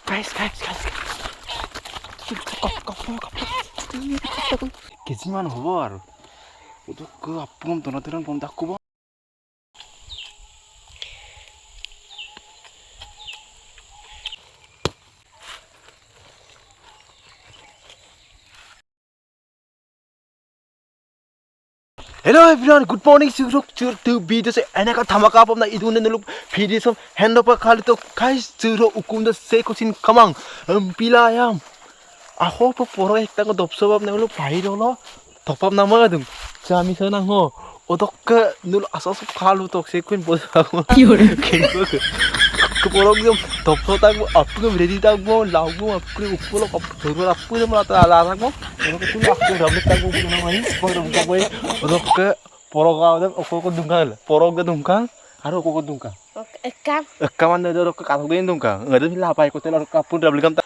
Guys. Kejiman hobo aru. Udah ke apung tonateran pom takku bo. Hello everyone, good morning. Suruk to video se enaka thamaka pom na idune nulu video som hand up khali to guys suro ukum da se kusin kamang pilayam. Ako po poro ekta ko dopso bab nulu pairo lo topam nama dung. Sami sana ho odok ke nulu asas khalu to se kuin bos aku. Kenko ke poro gum dopso tak bo apku ready tak bo lagu apku upolo kap thoro apku de mata ala tak bo. Ono ke tu aku ramlet tak bo na mai ko ram tak bo odok ke poro ga odok ko dungkal poro ga dungkal aro ko dungkal. Ekam anda odok ke kathok den dungkal ngade la pai ko tel kapun rablikam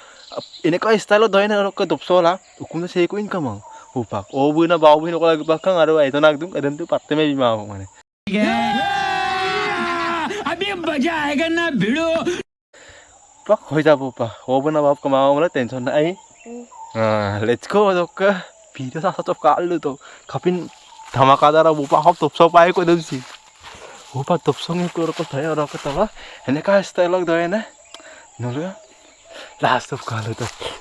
ini kau style doain orang ke dopso lah, hukum tu saya kuin kamang, upak, obu na bau ini kalau lagi bakang ada itu nak tu, ada tu partai me bima apa mana. Abi baca aja na video. Pak, kau jawab pak, obu na bau kamau mana tension na ai. Let's go dok ke video sah satu kali tu, kapin dhamaka dara upak hop dopso pai ko tu sih, upak dopso ni ko orang ko thaya orang ko tawa, ini kau style doain na, nolnya. Last of all,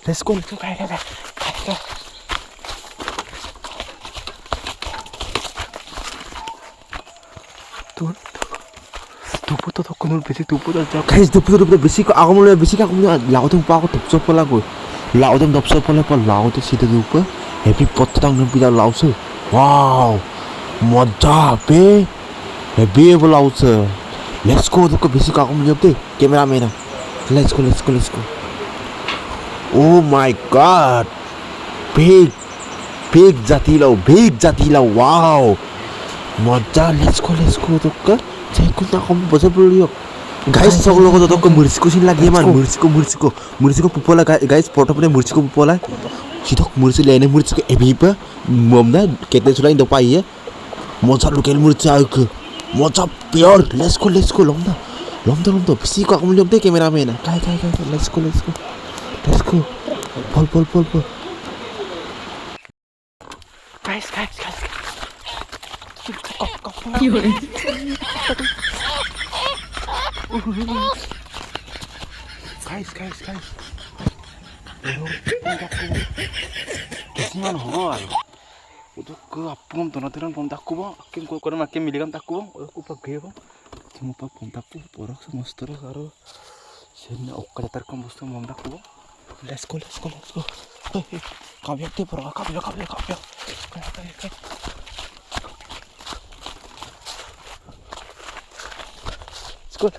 let's go. Tupu to kunul besi tupu to jauh. Guys, tupu besi ko aku mulai besi aku mulai laut tu pak aku topso pola ko. Laut tu topso pola laut tu situ tupu. Happy pot tang nampi dah laut se. Wow, manja be. Happy pola laut se. Let's go tu besi aku mulai tu. Kameraman, let's go. Oh my god, big jatila, wow, manja, let's go tu ke, saya ikut nak kamu bosan beliau, guys, solo ko tu ke mursiku sini lagi man, mursiku pupola guys, foto punya mursiku pupola, hidup mursi lainnya mursiku ebipa, momda, kita sudah indo pai ya, manja lokal mursi aku, manja pure, let's go, lomda, bisi ko aku melihat deh kameramen, kai, let's go. Pol. Guys. Guys. Kesingan hobo aru. Udah ke apung tonateran pom takku bo. Akin ko makin miligam takku bo. Udah ku pakai bo. Cuma pak pom takku porak semester karo. Sena okkada tarkam bostu pom takku bo. Let's go. Kabiak deh bro, kabiak. Let's go.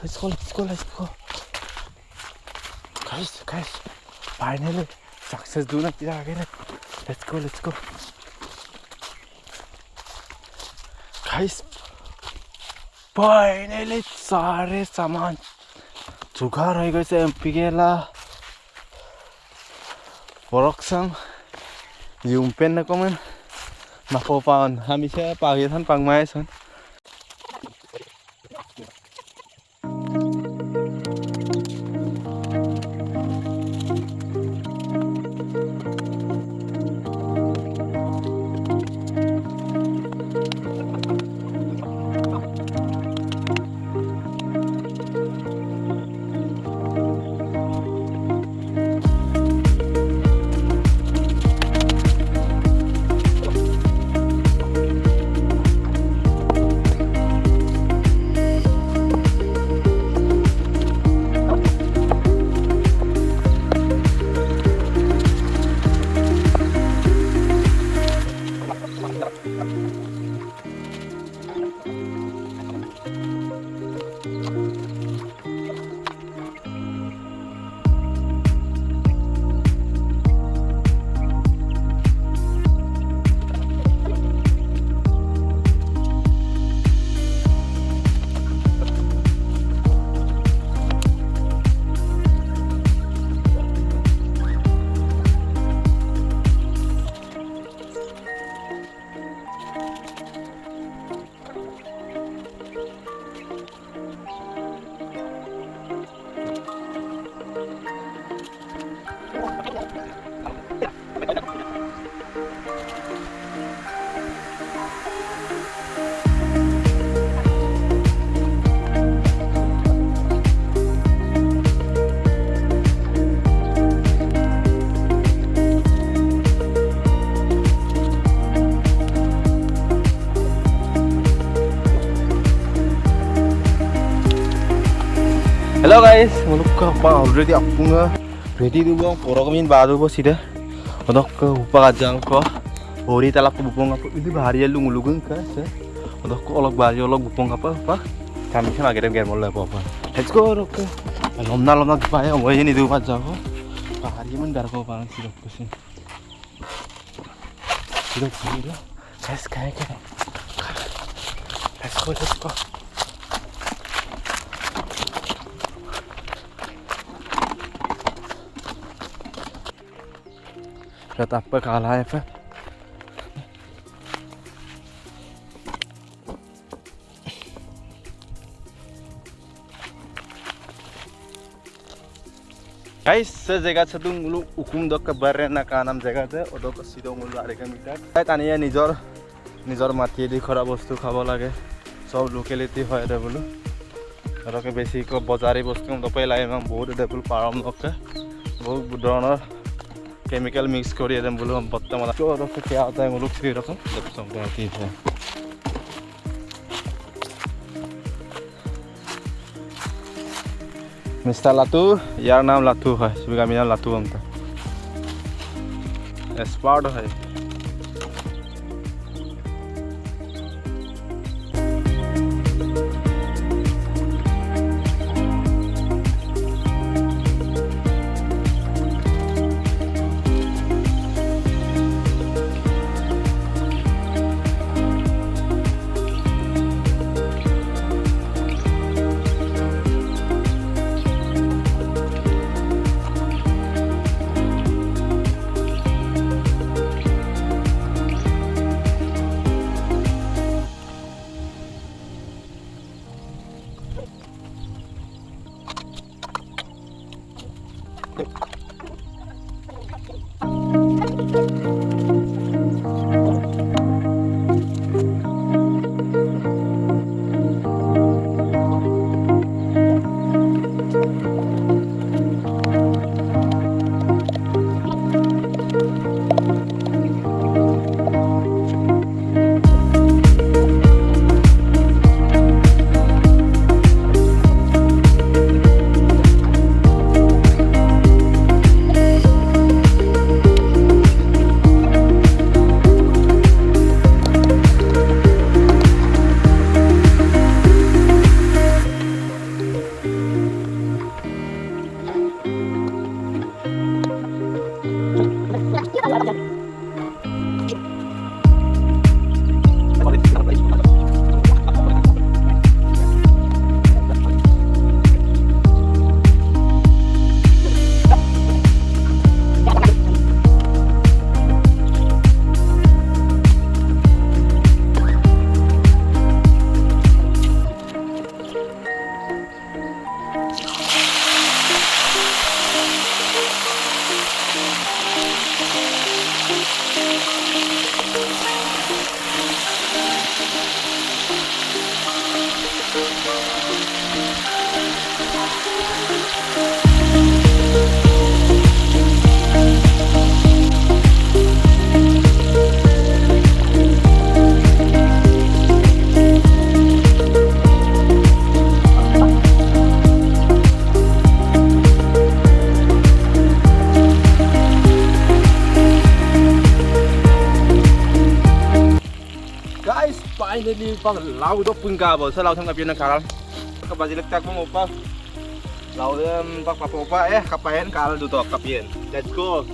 Guys. Finally, success duna tidak akhirnya. Let's go. Guys, finally सारे सामान जुगाड़ हो गए से MP के ला. Poroksang jumpen na komen makopaon hamisya pagitan pangmaeson. Hello guys, muluk ka pa already apunga ready tu bang porokamin baru bo sida odok ka upa kajang ko ori talap ko bupong apa ini bahari ya lungu-lungu ka se odok ko olok bahari olok bupong apa kami kan agak dem mol apa let's go odok ka lomna pa ya ngoi ni du kajang ko bahari men dar ko bang sidok ko sin sidok sida guys kayak let's go Lihat apa kalah ya, guys, sejaga satu mulu hukum dok kebarnya nak anam jaga tu, odok sidong mulu ada kami tak. Saya tanya nijor mati di khara bostu khaba lage, सब locality होय दे बोलो, और के बेसी को बाजारी bostu तो पहला emang बहुत दे बोलो पारम दक के, बहुत बुढ़ाना केमिकल मिक्स करिए दे बोलो हम पत्ता माला जो रखो क्या होता है मुलुक से रखो जब संक्रांति है मिस्टर लातू यार नाम लातू है सभी का नाम लातू हमता एक्सपर्ट है Finally, pag lau dok pun ka bo sa lau tham kapien na karal. Kabaji lektak mo pa. Lau dem pak pa kapahen karal du tok kapien. Let's go.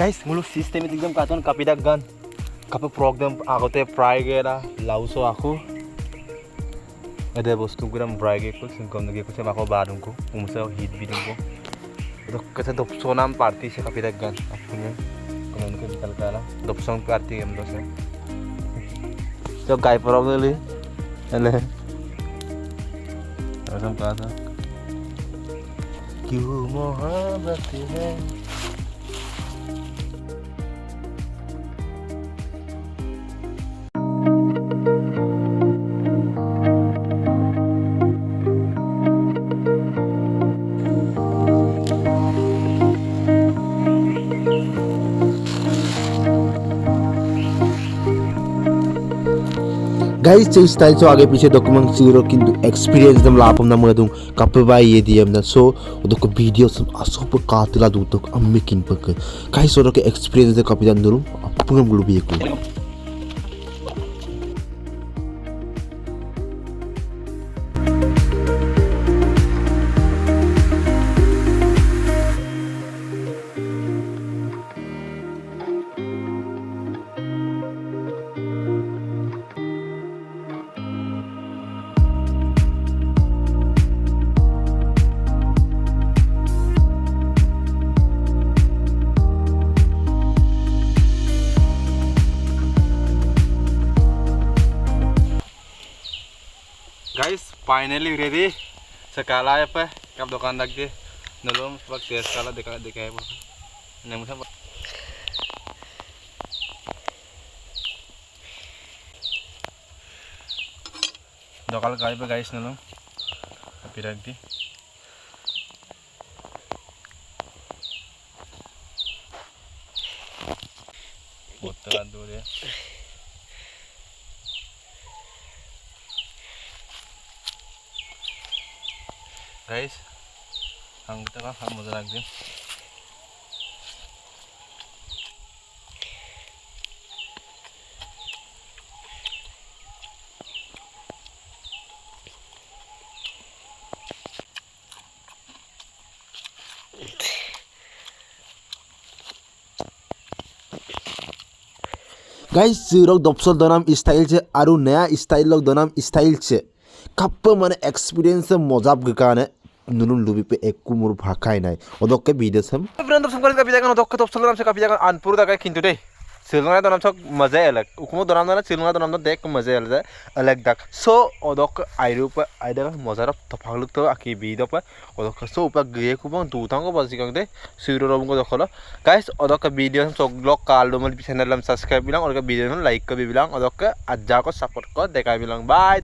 Guys, muluk sistem itu एकदम katon kapidak gan. Kape program aku te fry gera lauso aku. ada bostung kuram brage ko singkom nage ko sama ko barung ko umsa hit bidung ko dok kata dop sonam party se kapita gan apunya kamu ko dikal kala dop song party em dos so guy probably ele asam kata क्यों मोहब्बत है guys so style so आगे पीछे document sero किंतु experience दम लापम ना मदुं कपबा ये दियम ना so उदको वीडियो सम असोप कातिला दुतक अम्मिकिन पक guys so के एक्सपीरियंस दे कपिदा नुरु अपुंगम गुलुबी को guys finally ready sekala apa kap dokan lagi nolong pak tes kala dekat apa nemu sama dokal kali apa guys nolong tapi lagi botol dulu ya guys ang kita kan mau lagi guys zero dopsol donam style ce aru naya style log donam style ce cup माने experience मजाब गकाने नुनुन लुबी पे एक कुमुर भाकाय नाय ओदक के video हम friend सब कर कपि जागन ओदक के तपसल नाम से कपि जागन अनपुर दागा किंतु दे सिलंगा दनाम सब मजा अलग उकुमो दनाम ना सिलंगा दनाम देख मजा अलग दाक सो ओदक आइरु पे आइदा मजा तफागलुक तो आकी वीडियो पे ओदक सो ऊपर गए कुबं दूतांगो बसिगं दे सिरो रबंगो दखलो गाइस ओदक वीडियो हम सगलो काल डोमल चैनल हम सब्सक्राइब बिलां और वीडियो लाइक कर बिलां ओदक अज्जा को सपोर्ट को देखा बिलां बाय